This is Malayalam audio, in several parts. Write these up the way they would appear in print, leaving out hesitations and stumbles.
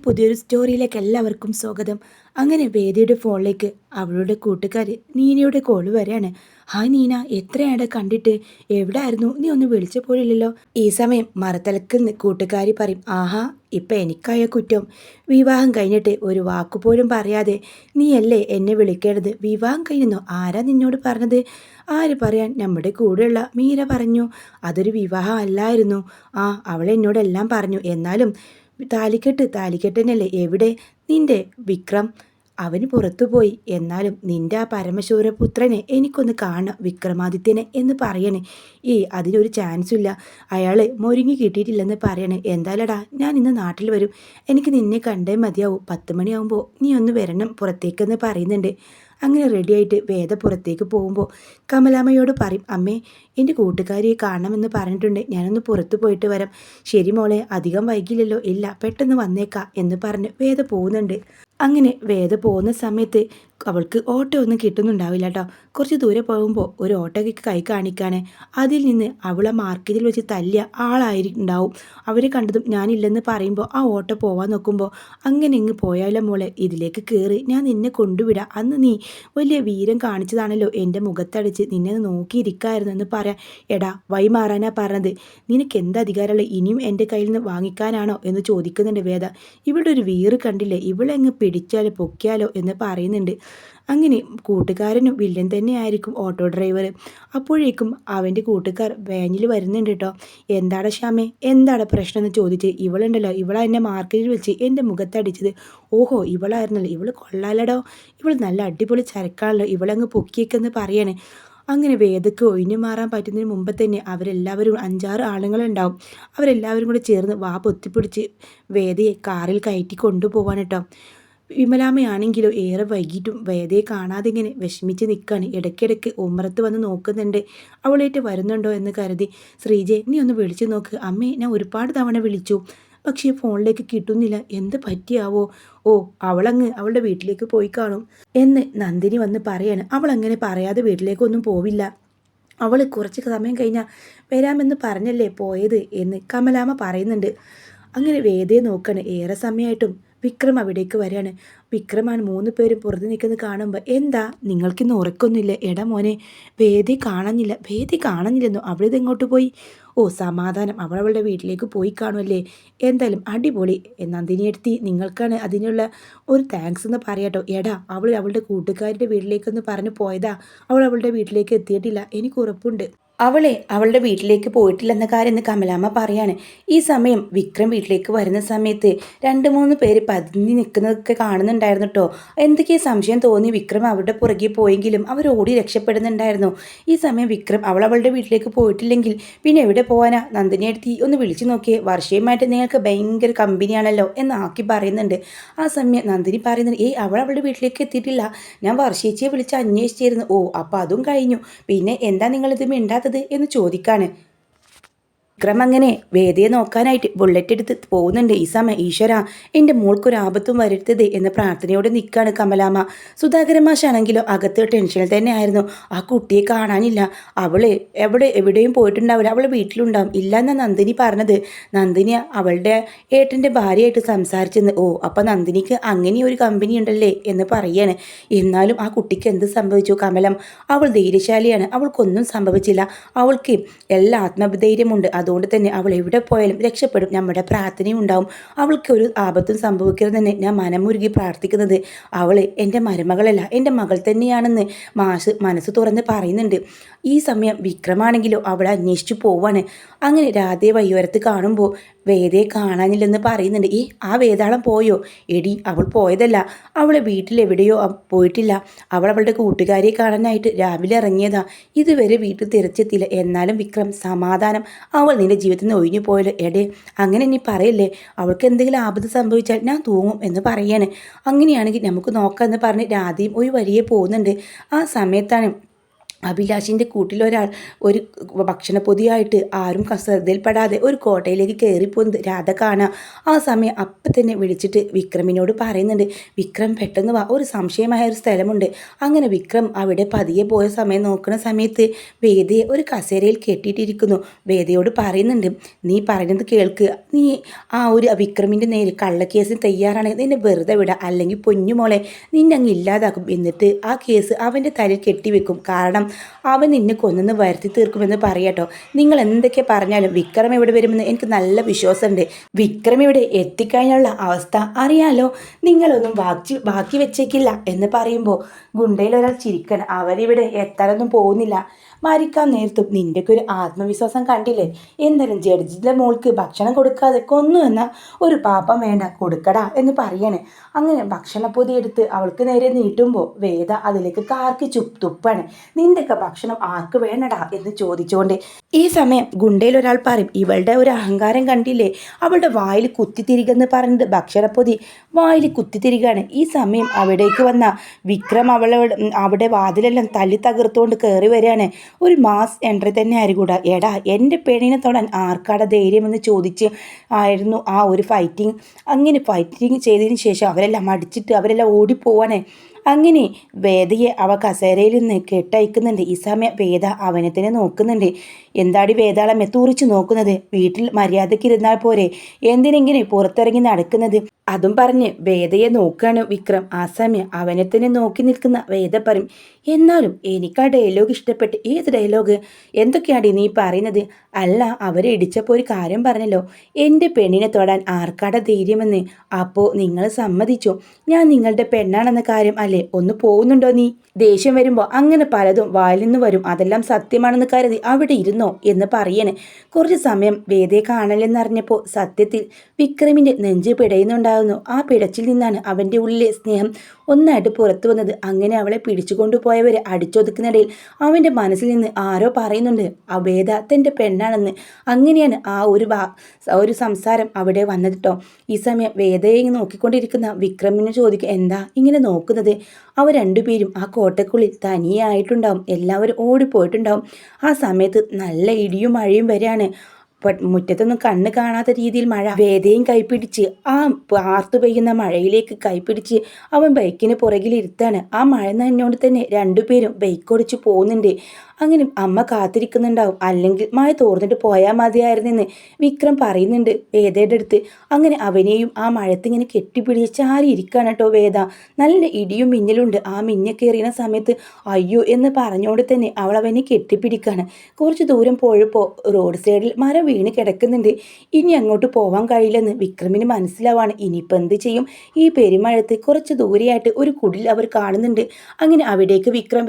പുതിയൊരു സ്റ്റോറിയിലേക്ക് എല്ലാവർക്കും സ്വാഗതം. അങ്ങനെ വേദിയുടെ ഫോണിലേക്ക് അവളുടെ കൂട്ടുകാരി നീനയുടെ കോള് വരെയാണ്. ഹായ് നീന, എത്രയാണ് കണ്ടിട്ട്? എവിടെ ആയിരുന്നു? നീ ഒന്ന് വിളിച്ച പോലില്ലല്ലോ. ഈ സമയം മറത്തലക്കുന്ന കൂട്ടുകാരി പറയും, ആഹാ, ഇപ്പം എനിക്കായ കുറ്റം. വിവാഹം കഴിഞ്ഞിട്ട് ഒരു വാക്കുപോലും പറയാതെ നീയല്ലേ എന്നെ വിളിക്കേണ്ടത്? വിവാഹം കഴിഞ്ഞോ? ആരാ നിന്നോട് പറഞ്ഞത്? ആര് പറയാൻ? നമ്മുടെ കൂടെയുള്ള മീര പറഞ്ഞു. അതൊരു വിവാഹം അല്ലായിരുന്നു. അവളെന്നോടെല്ലാം പറഞ്ഞു. എന്നാലും താലിക്കെട്ട് തന്നെയല്ലേ? എവിടെ നിന്റെ വിക്രം? അവന് പുറത്തുപോയി. എന്നാലും നിന്റെ ആ പരമശൂരപുത്രനെ എനിക്കൊന്ന് കാണണം, വിക്രമാദിത്യനെ എന്ന് പറയണേ. അതിനൊരു ചാൻസും ഇല്ല. അയാൾ മൊരുങ്ങി കിട്ടിയിട്ടില്ലെന്ന് പറയണേ. എന്തായാലടാ, ഞാൻ ഇന്ന് നാട്ടിൽ വരും. എനിക്ക് നിന്നെ കണ്ടേ മതിയാവും. 10 മണിയാവുമ്പോൾ നീ ഒന്ന് വരണം പുറത്തേക്കെന്ന് പറയുന്നുണ്ട്. അങ്ങനെ റെഡിയായിട്ട് വേദ പുറത്തേക്ക് പോകുമ്പോൾ കമലാമ്മയോട് പറയും, അമ്മേ, എൻ്റെ കൂട്ടുകാരിയെ കാണണമെന്ന് പറഞ്ഞിട്ടുണ്ട്. ഞാനൊന്ന് പുറത്ത് പോയിട്ട് വരാം. ശരി മോളെ, അധികം വൈകില്ലല്ലോ? ഇല്ല, പെട്ടെന്ന് വന്നേക്കാം എന്ന് പറഞ്ഞ് വേദ പോകുന്നുണ്ട്. അങ്ങനെ വേദ പോകുന്ന സമയത്ത് അവൾക്ക് ഓട്ടോ ഒന്നും കിട്ടുന്നുണ്ടാവില്ല കേട്ടോ. കുറച്ച് ദൂരെ പോകുമ്പോൾ ഒരു ഓട്ടോയ്ക്ക് കൈ കാണിക്കാണ്. അതിൽ നിന്ന് അവളെ മാർക്കറ്റിൽ വെച്ച് തല്ലിയ ആളായിട്ടുണ്ടാവും. അവരെ കണ്ടതും ഞാനില്ലെന്ന് പറയുമ്പോൾ ആ ഓട്ടോ പോവാൻ നോക്കുമ്പോൾ, അങ്ങനെ ഇങ്ങ് പോയാലോ മോളെ, ഇതിലേക്ക് കയറി, ഞാൻ നിന്നെ കൊണ്ടുവിടാം. അന്ന് നീ വലിയ വീരം കാണിച്ചതാണല്ലോ, എൻ്റെ മുഖത്തടിച്ച് നിന്നെ നോക്കിയിരിക്കായിരുന്നു എന്ന് പറയാം. എടാ, വഴിമാറാനാ പറഞ്ഞത്. നിനക്ക് എന്ത് അധികാരമുള്ള ഇനിയും എൻ്റെ കയ്യിൽ നിന്ന് വാങ്ങിക്കാനാണോ എന്ന് ചോദിക്കുന്നുണ്ട് വേദ. ഇവിടെ ഒരു വീറ് കണ്ടില്ലേ, ഇവളെങ്ങ് പിടിച്ചാലോ പൊക്കിയാലോ എന്ന് പറയുന്നുണ്ട്. അങ്ങനെ കൂട്ടുകാരനും വില്ലൻ തന്നെയായിരിക്കും ഓട്ടോ ഡ്രൈവർ. അപ്പോഴേക്കും അവൻ്റെ കൂട്ടുകാർ വാനിൽ വരുന്നുണ്ട് കേട്ടോ. എന്താണ് ശ്യാമേ, എന്താണ് പ്രശ്നം എന്ന് ചോദിച്ച്, ഇവളുണ്ടല്ലോ, ഇവളാ എന്നെ മാർക്കറ്റിൽ വെച്ച് എൻ്റെ മുഖത്തടിച്ചത്. ഓഹോ, ഇവളായിരുന്നല്ലോ, ഇവൾ കൊള്ളാലടോ, ഇവൾ നല്ല അടിപൊളി ചരക്കാണല്ലോ, ഇവളങ്ങ് പൊക്കിയേക്കെന്ന് പറയാണ്. അങ്ങനെ വേദക്ക് ഒഴിഞ്ഞു മാറാൻ പറ്റുന്നതിന് മുമ്പ് തന്നെ അവരെല്ലാവരും 5-6 ആളുകളുണ്ടാവും. അവരെല്ലാവരും കൂടെ ചേർന്ന് വാ പൊത്തിപ്പിടിച്ച് വേദയെ കാറിൽ കയറ്റി കൊണ്ടുപോവാൻ കേട്ടോ. വിമലാമ്മയാണെങ്കിലോ ഏറെ വൈകിട്ടും വേദയെ കാണാതെ ഇങ്ങനെ വിഷമിച്ച് നിൽക്കുകയാണ്. ഇടയ്ക്കിടയ്ക്ക് ഉമ്മറത്ത് വന്ന് നോക്കുന്നുണ്ട്, അവളേറ്റ് വരുന്നുണ്ടോ എന്ന് കരുതി. ശ്രീജെ, നീ ഒന്ന് വിളിച്ചു നോക്ക്. അമ്മേ, ഞാൻ ഒരുപാട് തവണ വിളിച്ചു, പക്ഷേ ഫോണിലേക്ക് കിട്ടുന്നില്ല. എന്ത് പറ്റിയാവോ? അവളങ്ങ് അവളുടെ വീട്ടിലേക്ക് പോയി കാണും എന്ന് നന്ദിനി വന്ന് പറയാണ്. അവളങ്ങനെ പറയാതെ വീട്ടിലേക്കൊന്നും പോവില്ല. അവൾ കുറച്ച് സമയം കഴിഞ്ഞാൽ വരാമെന്ന് പറഞ്ഞല്ലേ പോയത് എന്ന് കമലാമ്മ പറയുന്നുണ്ട്. അങ്ങനെ വേദയെ നോക്കാണ്. ഏറെ സമയമായിട്ടും വിക്രം അവിടേക്ക് വരികയാണ്. വിക്രമാണ് 3 പേരും പുറത്ത് നിൽക്കുന്നത് കാണുമ്പോൾ, എന്താ നിങ്ങൾക്കിന്ന് ഉറക്കൊന്നുമില്ല? എടാ മോനെ, വേദി കാണുന്നില്ലെന്നോ? അവളിത് എങ്ങോട്ട് പോയി? സമാധാനം, അവളുടെ വീട്ടിലേക്ക് പോയി കാണുമല്ലേ? എന്തായാലും അടിപൊളി. നന്ദിനിയെടുത്തി, നിങ്ങൾക്കാണ് അതിനുള്ള ഒരു താങ്ക്സ് എന്ന് പറയാട്ടോ. എടാ, അവളുടെ കൂട്ടുകാരുടെ വീട്ടിലേക്കെന്ന് പറഞ്ഞു പോയതാ. അവളുടെ വീട്ടിലേക്ക് എത്തിയിട്ടില്ല, എനിക്ക് ഉറപ്പുണ്ട്. അവളുടെ വീട്ടിലേക്ക് പോയിട്ടില്ലെന്ന കാര്യം എന്ന് കമലാമ്മ പറയാണ്. ഈ സമയം വിക്രം വീട്ടിലേക്ക് വരുന്ന സമയത്ത് 2-3 പേര് പതിഞ്ഞ് നിൽക്കുന്നതൊക്കെ കാണുന്നുണ്ടായിരുന്നു കേട്ടോ. എന്തൊക്കെയോ സംശയം തോന്നി വിക്രം അവരുടെ പുറകെ പോയെങ്കിലും അവർ ഓടി രക്ഷപ്പെടുന്നുണ്ടായിരുന്നു. ഈ സമയം വിക്രം അവളുടെ വീട്ടിലേക്ക് പോയിട്ടില്ലെങ്കിൽ പിന്നെ എവിടെ പോകാനാ? നന്ദിനി അടുത്ത് ഒന്ന് വിളിച്ചു നോക്കിയേ, വർഷയുമായിട്ട് നിങ്ങൾക്ക് ഭയങ്കര കമ്പനിയാണല്ലോ എന്ന് ആക്കി പറയുന്നുണ്ട്. ആ സമയം നന്ദിനി പറയുന്നുണ്ട്, അവളുടെ വീട്ടിലേക്ക് എത്തിയിട്ടില്ല, ഞാൻ വർഷേച്ചിയെ വിളിച്ച് അന്വേഷിച്ചിരുന്നു. അപ്പോൾ അതും കഴിഞ്ഞു, പിന്നെ എന്താ നിങ്ങളിത് മിണ്ടാത്തത് എന്ന് ചോദിക്കാണ്. വിക്രം അങ്ങനെ വേദിയെ നോക്കാനായിട്ട് ബുള്ളറ്റ് എടുത്ത് പോകുന്നുണ്ട്. ഈ സമയം, ഈശ്വര, എൻ്റെ മോൾക്കൊരു ആപത്തും വരരുത്തത് എന്ന പ്രാർത്ഥനയോടെ നിൽക്കുകയാണ് കമലാമ്മ. സുധാകരൻ മാഷാണെങ്കിലോ അകത്ത് ടെൻഷനിൽ തന്നെ ആയിരുന്നു. ആ കുട്ടിയെ കാണാനില്ല, എവിടെയും പോയിട്ടുണ്ടാവില്ല, അവൾ വീട്ടിലുണ്ടാവും. ഇല്ല എന്നാണ് നന്ദിനി പറഞ്ഞത്. നന്ദിനി അവളുടെ ഏട്ടൻ്റെ ഭാര്യയായിട്ട് സംസാരിച്ചെന്ന്. അപ്പം നന്ദിനിക്ക് അങ്ങനെ ഒരു കമ്പനി ഉണ്ടല്ലേ എന്ന് പറയാണ്. എന്നാലും ആ കുട്ടിക്ക് എന്ത് സംഭവിച്ചു കമലം? അവൾ ധൈര്യശാലിയാണ്, അവൾക്കൊന്നും സംഭവിച്ചില്ല. അവൾക്ക് എല്ലാ ആത്മധൈര്യമുണ്ട്. അതുകൊണ്ട് തന്നെ അവൾ എവിടെ പോയാലും രക്ഷപ്പെടും. നമ്മുടെ പ്രാർത്ഥനയും ഉണ്ടാവും. അവൾക്ക് ഒരു ആപത്തും സംഭവിക്കരുതെന്ന് ഞാൻ മനമുരുകി പ്രാർത്ഥിക്കുന്നത്. അവൾ എൻ്റെ മരുമകളല്ല, എൻ്റെ മകൾ തന്നെയാണെന്ന് മാഷ് മനസ്സ് തുറന്ന് പറയുന്നുണ്ട്. ഈ സമയം വിക്രമാണെങ്കിലോ അവളെ അന്വേഷിച്ചു പോവാണ്. അങ്ങനെ രാധയെ വയ്യോരത്ത് കാണുമ്പോൾ വേദയെ കാണാനില്ലെന്ന് പറയുന്നുണ്ട്. ആ വേതാളം പോയോ? എടി, അവൾ പോയതല്ല, അവളെ വീട്ടിലെവിടെയോ പോയിട്ടില്ല. അവളുടെ കൂട്ടുകാരിയെ കാണാനായിട്ട് രാവിലെ ഇറങ്ങിയതാ, ഇതുവരെ വീട്ടിൽ തിരിച്ചെത്തിയില്ല. എന്നാലും വിക്രം, സമാധാനം, അവൾ നിന്റെ ജീവിതത്തിൽ നിന്ന് ഒഴിഞ്ഞു പോയല്ലോ. അങ്ങനെ നീ പറയല്ലേ, അവൾക്ക് എന്തെങ്കിലും ആപത്ത് സംഭവിച്ചാൽ ഞാൻ തൂങ്ങും എന്ന് പറയാണ്. അങ്ങനെയാണെങ്കിൽ നമുക്ക് നോക്കാമെന്ന് പറഞ്ഞ് രാധയും ഒരു വഴിയെ പോകുന്നുണ്ട്. ആ സമയത്താണ് അഭിലാഷിൻ്റെ കൂട്ടിലൊരാൾ ഒരു ഭക്ഷണപ്പൊതിയായിട്ട് ആരും ശ്രദ്ധയിൽപ്പെടാതെ ഒരു കോട്ടയിലേക്ക് കയറിപ്പോകുന്നത് രാധ കാണാം. ആ സമയം അപ്പം തന്നെ വിളിച്ചിട്ട് വിക്രമിനോട് പറയുന്നുണ്ട്, വിക്രം പെട്ടെന്ന് വാ, ഒരു സംശയമായ ഒരു സ്ഥലമുണ്ട്. അങ്ങനെ വിക്രം അവിടെ പതിയെ പോയ സമയം നോക്കുന്ന സമയത്ത് വേദയെ ഒരു കസേരയിൽ കെട്ടിയിട്ടിരിക്കുന്നു. വേദയോട് പറയുന്നുണ്ട്, നീ പറയുന്നത് കേൾക്ക്, നീ ആ ഒരു വിക്രമിൻ്റെ നേരെ കള്ളക്കേസിന് തയ്യാറാണെങ്കിൽ നിന്നെ വെറുതെ വിടാം, അല്ലെങ്കിൽ പൊന്നുമോളെ നിന്നെ അങ്ങ് ഇല്ലാതാക്കും. എന്നിട്ട് ആ കേസ് അവൻ്റെ തലയിൽ കെട്ടിവെക്കും. കാരണം അവൻ നിന്നെ കൊന്നെന്ന് വരുത്തി തീർക്കുമെന്ന് പറയാട്ടോ. നിങ്ങൾ എന്തൊക്കെ പറഞ്ഞാലും വിക്രം ഇവിടെ വരുമെന്ന് എനിക്ക് നല്ല വിശ്വാസമുണ്ട്. വിക്രം ഇവിടെ എത്തിക്കഴിഞ്ഞുള്ള അവസ്ഥ അറിയാലോ, നിങ്ങളൊന്നും ബാക്കി വെച്ചേക്കില്ല എന്ന് പറയുമ്പോൾ ഗുണ്ടയിൽ ഒരാൾ ചിരിക്കണം. അവരിവിടെ എത്താനൊന്നും പോകുന്നില്ല. മരിക്കാൻ നേരത്തും നിൻ്റെയൊക്കെ ഒരു ആത്മവിശ്വാസം കണ്ടില്ലേ? എന്തായാലും ജഡ്ജിൻ്റെ മോൾക്ക് ഭക്ഷണം കൊടുക്കാതെ കൊന്നു എന്ന ഒരു പാപം വേണ്ട, കൊടുക്കടാ എന്ന് പറയാണ്. അങ്ങനെ ഭക്ഷണപ്പൊതി എടുത്ത് അവൾക്ക് നേരെ നീട്ടുമ്പോൾ വേദ അതിലേക്ക് കാർക്കി തുപ്പാണ്. നിൻ്റെയൊക്കെ ഭക്ഷണം ആർക്ക് വേണടാ എന്ന് ചോദിച്ചുകൊണ്ട്. ഈ സമയം ഗുണ്ടയിൽ ഒരാൾ പറയും, ഇവളുടെ ഒരു അഹങ്കാരം കണ്ടില്ലേ, അവളുടെ വായിൽ കുത്തിത്തിരികെന്ന് പറയുന്നത് ഭക്ഷണപ്പൊതി വായിൽ കുത്തിത്തിരികാണ്. ഈ സമയം അവിടേക്ക് വന്ന വിക്രം അവിടെ വാതിലെല്ലാം തല്ലി തകർത്തുകൊണ്ട് കയറി വരികയാണ്. ഒരു മാസ് എൻട്രി തന്നെ ആയിരിക്കൂടാ. എടാ, എൻ്റെ പെണ്ണിനെ തൊടാൻ ആർക്കാടെ ധൈര്യമെന്ന് ചോദിച്ച് ആയിരുന്നു ആ ഒരു ഫൈറ്റിംഗ്. അങ്ങനെ ഫൈറ്റിംഗ് ചെയ്തതിന് ശേഷം അവരെല്ലാം അടിച്ചിട്ട് അവരെല്ലാം ഓടിപ്പോവാണ്. അങ്ങനെ വേദയെ അവ കസേരയിൽ നിന്ന് കെട്ടയക്കുന്നുണ്ട്. ഈ സമയം വേദ അവനെ തന്നെ നോക്കുന്നുണ്ട്. എന്താടി വേദാളമ്മേ തുറിച്ച് നോക്കുന്നത്? വീട്ടിൽ മര്യാദയ്ക്ക് ഇരുന്നാൽ പോരെ, എന്തിനെങ്കിലും പുറത്തിറങ്ങി നടക്കുന്നത്? അതും പറഞ്ഞ് വേദയെ നോക്കുകയാണ് വിക്രം. ആ സമയം അവനെ തന്നെ നോക്കി നിൽക്കുന്ന വേദ പറയും, എന്നാലും എനിക്ക് ആ ഡയലോഗ് ഇഷ്ടപ്പെട്ട്. ഏത് ഡയലോഗ്? എന്തൊക്കെയാണ് നീ പറയുന്നത്? അല്ല, അവരെ ഇടിച്ചപ്പോൾ ഒരു കാര്യം പറഞ്ഞല്ലോ, എൻ്റെ പെണ്ണിനെ തൊടാൻ ആർക്കാടെ ധൈര്യമെന്ന്. അപ്പോൾ നിങ്ങൾ സമ്മതിച്ചോ ഞാൻ നിങ്ങളുടെ പെണ്ണാണെന്ന കാര്യം അല്ലേ? ഒന്ന് പോകുന്നുണ്ടോ നീ? ദേഷ്യം വരുമ്പോൾ അങ്ങനെ പലതും വായിൽ നിന്ന് വരും, അതെല്ലാം സത്യമാണെന്ന് കരുതി അവിടെ ഇരുന്നോ എന്ന് പറയണേ. കുറച്ച് സമയം വേദയെ കാണലെന്നറിഞ്ഞപ്പോൾ സത്യത്തിൽ വിക്രമിൻ്റെ നെഞ്ച് പിടയുന്നുണ്ടാകുന്നു. ആ പിടച്ചിൽ നിന്നാണ് അവൻ്റെ ഉള്ളിലെ സ്നേഹം ഒന്നായിട്ട് പുറത്തു വന്നത്. അങ്ങനെ അവളെ പിടിച്ചുകൊണ്ടുപോയവരെ അടിച്ചൊതുക്കുന്നിടയിൽ അവൻ്റെ മനസ്സിൽ നിന്ന് ആരോ പറയുന്നുണ്ട്, ആ വേദ തൻ്റെ പെണ്ണാണെന്ന്. അങ്ങനെയാണ് ആ ഒരു സംസാരം അവിടെ വന്നത് കേട്ടോ. ഈ സമയം വേദയെ നോക്കിക്കൊണ്ടിരിക്കുന്ന വിക്രമിനെ ചോദിക്കുക, എന്താ ഇങ്ങനെ നോക്കുന്നത്? അവർ രണ്ടുപേരും ആ കോട്ടക്കുള്ളിൽ തനിയെ ആയിട്ടുണ്ടാവും, എല്ലാവരും ഓടിപ്പോയിട്ടുണ്ടാവും. ആ സമയത്ത് നല്ല ഇടിയും മഴയും വരെയാണ്. മുറ്റത്തൊന്നും കണ്ണ് കാണാത്ത രീതിയിൽ മഴ. വേദയും കൈപ്പിടിച്ച് ആ പാർത്തു പെയ്യുന്ന മഴയിലേക്ക് കൈപ്പിടിച്ച് അവൻ ബൈക്കിന് പുറകിലിരുത്താണ്. ആ മഴ നനഞ്ഞുകൊണ്ട് തന്നെ രണ്ടുപേരും ബൈക്ക് ഓടിച്ച് പോകുന്നുണ്ട്. അങ്ങനെ അമ്മ കാത്തിരിക്കുന്നുണ്ടാവും, അല്ലെങ്കിൽ മഴ തോർന്നിട്ട് പോയാൽ മതിയായിരുന്നെന്ന് വിക്രം പറയുന്നുണ്ട് വേദയുടെ അടുത്ത്. അങ്ങനെ അവനെയും ആ മഴത്തിങ്ങനെ കെട്ടിപ്പിടിച്ച് ചാരിയിരിക്കുകയാണ് കേട്ടോ വേദ. നല്ല ഇടിയും മിന്നലുണ്ട്. ആ മിന്നൊക്കെ എറിയുന്ന സമയത്ത് അയ്യോ എന്ന് പറഞ്ഞുകൊണ്ട് തന്നെ അവൾ അവനെ കെട്ടിപ്പിടിക്കുകയാണ്. കുറച്ച് ദൂരം പോയപ്പോൾ റോഡ് സൈഡിൽ മരം വീണ് കിടക്കുന്നുണ്ട്. ഇനി അങ്ങോട്ട് പോകാൻ കഴിയില്ലെന്ന് വിക്രമിന് മനസ്സിലാവാണ്. ഇനിയിപ്പോൾ എന്ത് ചെയ്യും? ഈ പെരുമഴത്ത് കുറച്ച് ദൂരെയായിട്ട് ഒരു കുടിൽ അവർ കാണുന്നുണ്ട്. അങ്ങനെ അവിടേക്ക് വിക്രം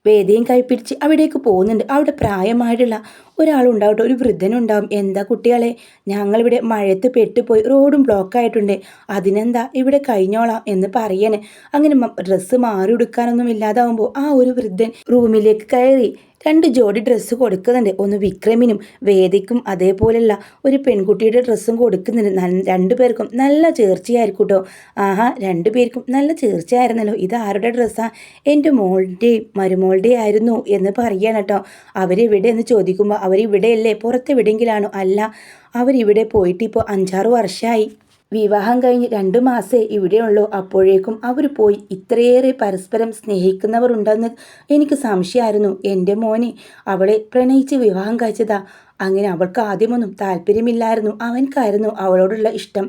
വേദയും കൈപ്പിടിച്ച് അവിടേക്ക് പോകുന്നുണ്ട്. അവിടെ പ്രായമായിട്ടുള്ള ഒരാളുണ്ടാവട്ടെ, ഒരു വൃദ്ധനുണ്ടാവും. എന്താ കുട്ടികളെ, ഞങ്ങളിവിടെ മഴയത്ത് പെട്ടുപോയി, റോഡും ബ്ലോക്കായിട്ടുണ്ട്, അതിനെന്താ ഇവിടെ കഴിഞ്ഞോളാം എന്ന് പറയണേ. അങ്ങനെ ഡ്രസ്സ് മാറി ഉടുക്കാനൊന്നും ഇല്ലാതാവുമ്പോൾ ആ ഒരു വൃദ്ധൻ റൂമിലേക്ക് കയറി 2 ജോഡി ഡ്രസ്സ് കൊടുക്കുന്നുണ്ട്. ഒന്ന് വിക്രമിനും വേദിക്കും അതേപോലെയുള്ള ഒരു പെൺകുട്ടിയുടെ ഡ്രസ്സും കൊടുക്കുന്നുണ്ട്. 2 പേർക്കും നല്ല ചേർച്ചയായിരിക്കും കേട്ടോ. ആഹാ, 2 പേർക്കും നല്ല ചേർച്ചയായിരുന്നല്ലോ. ഇത് ആരുടെ ഡ്രസ്സാണ്? എൻ്റെ മോളുടെയും മരുമോളുടെയും ആയിരുന്നു എന്ന് പറയാണ് കേട്ടോ. അവരെവിടെ എന്ന് ചോദിക്കുമ്പോൾ അവരിവിടെയല്ലേ, പുറത്തെവിടെയെങ്കിലാണോ? അല്ല, അവരിവിടെ പോയിട്ട് ഇപ്പോൾ 5-6 വർഷമായി. വിവാഹം കഴിഞ്ഞ് 2 മാസേ ഇവിടെയുള്ളൂ. അപ്പോഴേക്കും അവർ പോയി. ഇത്രയേറെ പരസ്പരം സ്നേഹിക്കുന്നവർ ഉണ്ടെന്ന് എനിക്ക് സംശയമായിരുന്നു. എൻ്റെ മോനെ അവളെ പ്രണയിച്ച് വിവാഹം കഴിച്ചതാ. അങ്ങനെ അവൾക്ക് ആദ്യമൊന്നും താല്പര്യമില്ലായിരുന്നു, അവൻക്കായിരുന്നു അവളോടുള്ള ഇഷ്ടം.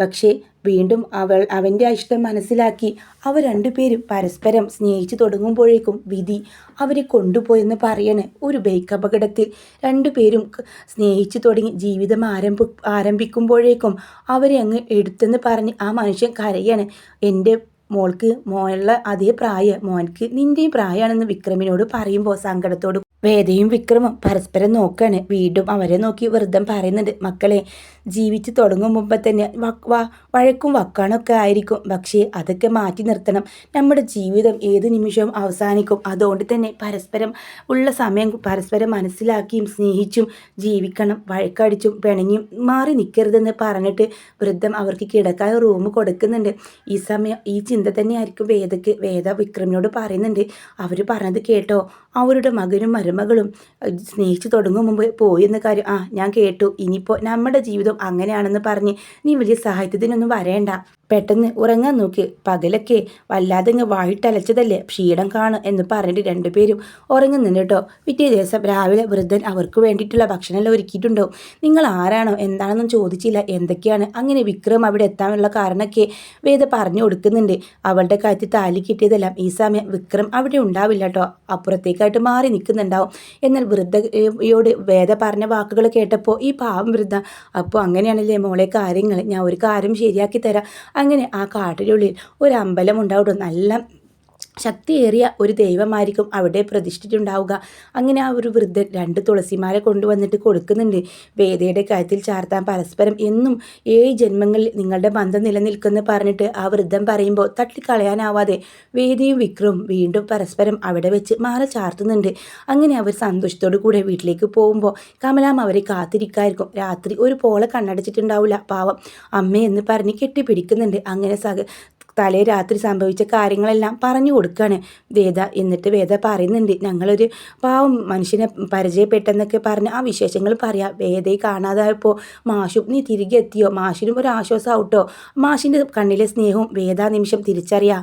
പക്ഷേ വീണ്ടും അവൻ്റെ ആ ഇഷ്ടം മനസ്സിലാക്കി അവർ 2 പേരും പരസ്പരം സ്നേഹിച്ചു തുടങ്ങുമ്പോഴേക്കും വിധി അവരെ കൊണ്ടുപോയെന്ന് പറയണേ. ഒരു ബൈക്ക് അപകടത്തിൽ 2 പേരും സ്നേഹിച്ചു തുടങ്ങി ജീവിതം ആരംഭിക്കുമ്പോഴേക്കും അവരെ അങ്ങ് എടുത്തെന്ന് പറഞ്ഞ് ആ മനുഷ്യൻ കരയാണ്. എൻ്റെ മോൾക്ക് മോനുള്ള അതേ പ്രായം, മോൻക്ക് നിൻ്റെയും പ്രായമാണെന്ന് വിക്രമിനോട് പറയുമ്പോൾ സങ്കടത്തോട് വേദയും വിക്രമും പരസ്പരം നോക്കാണ്. വീണ്ടും അവരെ നോക്കി വൃദ്ധം പറയുന്നുണ്ട്, മക്കളെ, ജീവിച്ച് തുടങ്ങും മുമ്പ് തന്നെ വഴക്കും വക്കാണൊക്കെ ആയിരിക്കും, പക്ഷേ അതൊക്കെ മാറ്റി നിർത്തണം. നമ്മുടെ ജീവിതം ഏത് നിമിഷവും അവസാനിക്കും. അതുകൊണ്ട് തന്നെ പരസ്പരം ഉള്ള സമയം പരസ്പരം മനസ്സിലാക്കിയും സ്നേഹിച്ചും ജീവിക്കണം. വഴക്കടിച്ചും പിണങ്ങിയും മാറി നിൽക്കരുതെന്ന് പറഞ്ഞിട്ട് വൃദ്ധം അവർക്ക് കിടക്കാൻ റൂം കൊടുക്കുന്നുണ്ട്. ഈ സമയം ഈ ചിന്ത തന്നെയായിരിക്കും വേദയ്ക്ക്. വേദ വിക്രമിനോട് പറയുന്നുണ്ട്, അവർ പറഞ്ഞത് കേട്ടോ, അവരുടെ മകനും മരുമകളും സ്നേഹിച്ചു തുടങ്ങും മുമ്പ് പോയി എന്ന കാര്യം. ഞാൻ കേട്ടു. ഇനിയിപ്പോൾ നമ്മുടെ ജീവിതം അങ്ങനെയാണെന്ന് പറഞ്ഞ് നീ വലിയ സാഹിത്യത്തിനൊന്നും വരേണ്ട. പെട്ടെന്ന് ഉറങ്ങാൻ നോക്ക്. പകലൊക്കെ വല്ലാതെ ഇങ്ങ് വായിട്ടലച്ചതല്ലേ, ക്ഷീണം കാണും എന്ന് പറഞ്ഞിട്ട് രണ്ടുപേരും ഉറങ്ങുന്നുണ്ട് കേട്ടോ. പിറ്റേ ദിവസം രാവിലെ വൃദ്ധൻ അവർക്ക് വേണ്ടിയിട്ടുള്ള ഭക്ഷണമെല്ലാം ഒരുക്കിയിട്ടുണ്ടോ. നിങ്ങൾ ആരാണോ എന്താണെന്നും ചോദിച്ചില്ല. എന്തൊക്കെയാണ് അങ്ങനെ വിക്രം അവിടെ എത്താനുള്ള കാരണമൊക്കെ വേദ പറഞ്ഞു കൊടുക്കുന്നുണ്ട്. അവളുടെ കാര്യത്തിൽ താലി കിട്ടിയതെല്ലാം ഈ സമയം വിക്രം അവിടെ ഉണ്ടാവില്ല കേട്ടോ, അപ്പുറത്തേക്കായിട്ട് മാറി നിൽക്കുന്നുണ്ടാവും. എന്നാൽ വൃദ്ധയോട് വേദ പറഞ്ഞ വാക്കുകൾ കേട്ടപ്പോൾ ഈ പാവം വൃദ്ധ, അപ്പോൾ അങ്ങനെയാണല്ലേ മോളെ കാര്യങ്ങൾ, ഞാൻ ഒരു കാര്യം ശരിയാക്കി തരാം. അങ്ങനെ ആ കാട്ടിനുള്ളിൽ ഒരു അമ്പലം ഉണ്ടാവും. നല്ല ശക്തിയേറിയ ഒരു ദൈവമായിരിക്കും അവിടെ പ്രതിഷ്ഠിച്ചിട്ടുണ്ടാവുക. അങ്ങനെ ആ ഒരു വൃദ്ധൻ 2 തുളസിമാല കൊണ്ടുവന്നിട്ട് കൊടുക്കുന്നുണ്ട്. വേദയുടെ കാര്യത്തിൽ ചാർത്താൻ പരസ്പരം എന്നും 7 ജന്മങ്ങളിൽ നിങ്ങളുടെ ബന്ധം നിലനിൽക്കുമെന്ന് പറഞ്ഞിട്ട് ആ വൃദ്ധൻ പറയുമ്പോൾ തട്ടിക്കളയാനാവാതെ വേദയും വിക്രവും വീണ്ടും പരസ്പരം അവിടെ വെച്ച് മാല ചാർത്തുന്നുണ്ട്. അങ്ങനെ അവർ സന്തോഷത്തോടു കൂടെ വീട്ടിലേക്ക് പോകുമ്പോൾ കമലാം അവരെ കാത്തിരിക്കായിരിക്കും. രാത്രി ഒരു പോളെ കണ്ണടച്ചിട്ടുണ്ടാവില്ല പാവം. അമ്മയെന്ന് പറഞ്ഞ് കെട്ടിപ്പിടിക്കുന്നുണ്ട്. അങ്ങനെ തലേ രാത്രി സംഭവിച്ച കാര്യങ്ങളെല്ലാം പറഞ്ഞു കൊടുക്കുകയാണ് വേദ. എന്നിട്ട് വേദ പറയുന്നുണ്ട്, ഞങ്ങളൊരു പാവം മനുഷ്യനെ പരിചയപ്പെട്ടെന്നൊക്കെ പറഞ്ഞ് ആ വിശേഷങ്ങൾ പറയാം. വേദയെ കാണാതായപ്പോൾ മാഷും നീ തിരികെ എത്തിയോ, മാഷിനും ഒരു ആശ്വാസമാവട്ടോ. മാഷിൻ്റെ കണ്ണിലെ സ്നേഹവും വേദ നിമിഷം തിരിച്ചറിയാം.